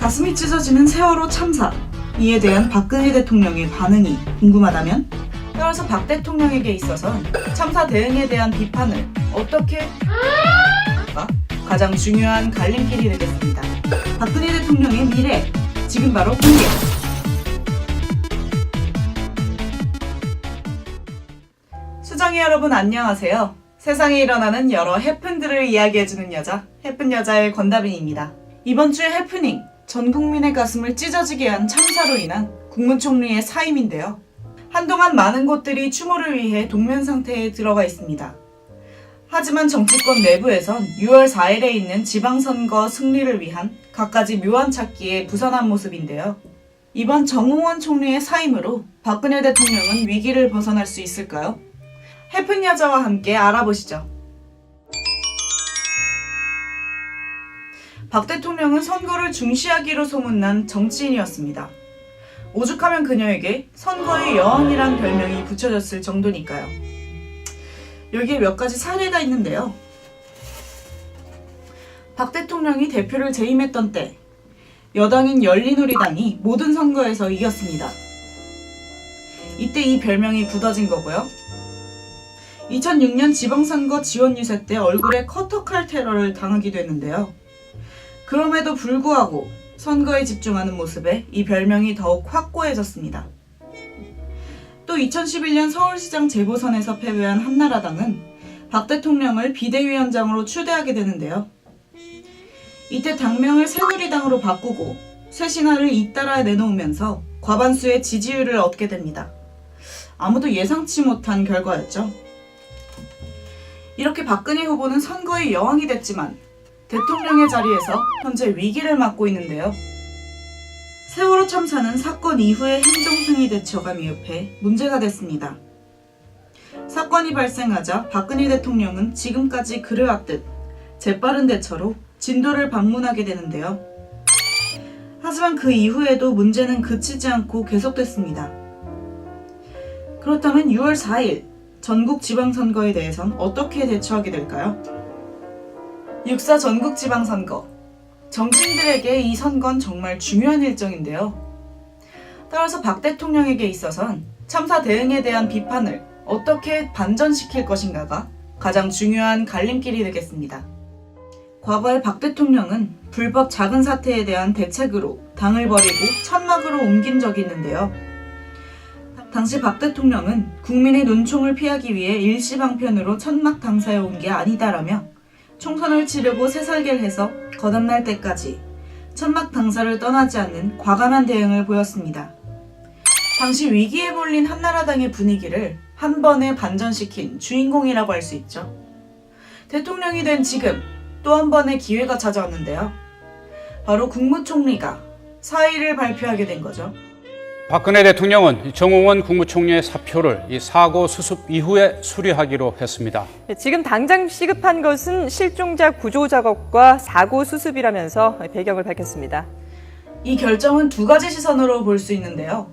가슴이 찢어지는 세월호 참사, 이에 대한 박근혜 대통령의 반응이 궁금하다면? 따라서 박 대통령에게 있어선 참사 대응에 대한 비판을 어떻게 가장 중요한 갈림길이 되겠습니다. 박근혜 대통령의 미래, 지금 바로 공개! 수정이 여러분 안녕하세요. 세상에 일어나는 여러 해픈들을 이야기해주는 여자, 해픈 여자의 권다빈입니다. 이번 주의 해프닝, 전 국민의 가슴을 찢어지게 한 참사로 인한 국무총리의 사임인데요. 한동안 많은 곳들이 추모를 위해 동면 상태에 들어가 있습니다. 하지만 정치권 내부에선 6월 4일에 있는 지방선거 승리를 위한 갖가지 묘안 찾기에 부산한 모습인데요. 이번 정홍원 총리의 사임으로 박근혜 대통령은 위기를 벗어날 수 있을까요? 해픈 여자와 함께 알아보시죠. 박 대통령은 선거를 중시하기로 소문난 정치인이었습니다. 오죽하면 그녀에게 선거의 여왕이란 별명이 붙여졌을 정도니까요. 여기에 몇 가지 사례가 있는데요. 박 대통령이 대표를 재임했던 때 여당인 열린우리당이 모든 선거에서 이겼습니다. 이때 이 별명이 굳어진 거고요. 2006년 지방선거 지원 유세 때 얼굴에 커터칼 테러를 당하기도 했는데요. 그럼에도 불구하고 선거에 집중하는 모습에 이 별명이 더욱 확고해졌습니다. 또 2011년 서울시장 재보선에서 패배한 한나라당은 박 대통령을 비대위원장으로 추대하게 되는데요. 이때 당명을 새누리당으로 바꾸고 새 신화를 잇따라 내놓으면서 과반수의 지지율을 얻게 됩니다. 아무도 예상치 못한 결과였죠. 이렇게 박근혜 후보는 선거의 여왕이 됐지만 대통령의 자리에서 현재 위기를 맞고 있는데요. 세월호 참사는 사건 이후의 행정승위 대처가 미흡해 문제가 됐습니다. 사건이 발생하자 박근혜 대통령은 지금까지 그래왔듯 재빠른 대처로 진도를 방문하게 되는데요. 하지만 그 이후에도 문제는 그치지 않고 계속됐습니다. 그렇다면 6월 4일 전국 지방선거에 대해선 어떻게 대처하게 될까요? 6.4 전국 지방선거. 정치인들에게 이 선거는 정말 중요한 일정인데요. 따라서 박 대통령에게 있어선 참사 대응에 대한 비판을 어떻게 반전시킬 것인가가 가장 중요한 갈림길이 되겠습니다. 과거에 박 대통령은 불법 작은 사태에 대한 대책으로 당을 버리고 천막으로 옮긴 적이 있는데요. 당시 박 대통령은 국민의 눈총을 피하기 위해 일시방편으로 천막 당사에 온 게 아니다라며 총선을 치르고 새살개를 해서 거듭날 때까지 천막 당사를 떠나지 않는 과감한 대응을 보였습니다. 당시 위기에 몰린 한나라당의 분위기를 한 번에 반전시킨 주인공이라고 할 수 있죠. 대통령이 된 지금 또 한 번의 기회가 찾아왔는데요. 바로 국무총리가 사의를 발표하게 된 거죠. 박근혜 대통령은 정홍원 국무총리의 사표를 이 사고 수습 이후에 수리하기로 했습니다. 지금 당장 시급한 것은 실종자 구조 작업과 사고 수습이라면서 배경을 밝혔습니다. 이 결정은 두 가지 시선으로 볼 수 있는데요.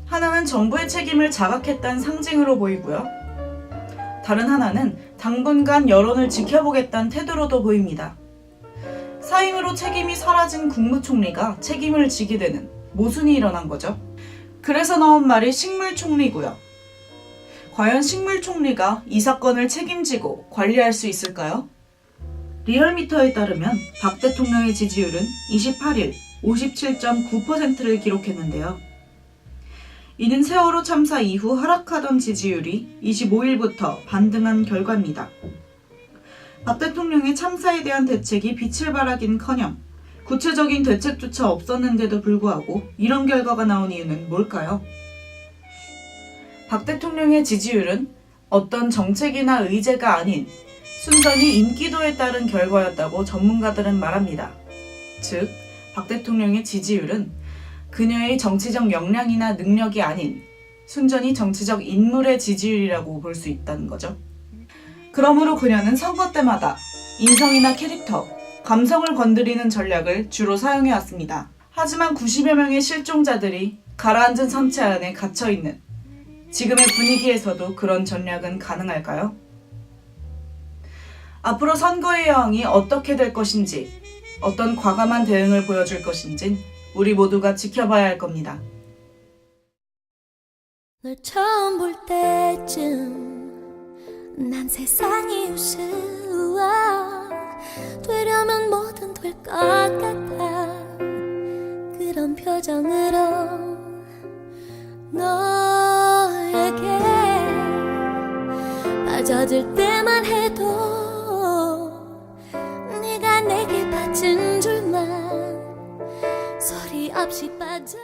하나는 정부의 책임을 자각했다는 상징으로 보이고요. 다른 하나는 당분간 여론을 지켜보겠다는 태도로도 보입니다. 사임으로 책임이 사라진 국무총리가 책임을 지게 되는 모순이 일어난 거죠. 그래서 나온 말이 식물총리고요. 과연 식물총리가 이 사건을 책임지고 관리할 수 있을까요? 리얼미터에 따르면 박 대통령의 지지율은 28일 57.9%를 기록했는데요. 이는 세월호 참사 이후 하락하던 지지율이 25일부터 반등한 결과입니다. 박 대통령의 참사에 대한 대책이 빛을 발하긴커녕 구체적인 대책조차 없었는데도 불구하고 이런 결과가 나온 이유는 뭘까요? 박 대통령의 지지율은 어떤 정책이나 의제가 아닌 순전히 인기도에 따른 결과였다고 전문가들은 말합니다. 즉, 박 대통령의 지지율은 그녀의 정치적 역량이나 능력이 아닌 순전히 정치적 인물의 지지율이라고 볼 수 있다는 거죠. 그러므로 그녀는 선거 때마다 인성이나 캐릭터, 감성을 건드리는 전략을 주로 사용해왔습니다. 하지만 90여 명의 실종자들이 가라앉은 선체 안에 갇혀있는 지금의 분위기에서도 그런 전략은 가능할까요? 앞으로 선거의 여왕이 어떻게 될 것인지 어떤 과감한 대응을 보여줄 것인진 우리 모두가 지켜봐야 할 겁니다. 널 처음 볼 때쯤 난 세상이 우스워 되려면 뭐든 될 것 같아. 그런 표정으로 너에게 빠져들 때만 해도 네가 내게 받친 줄만 소리 없이 빠져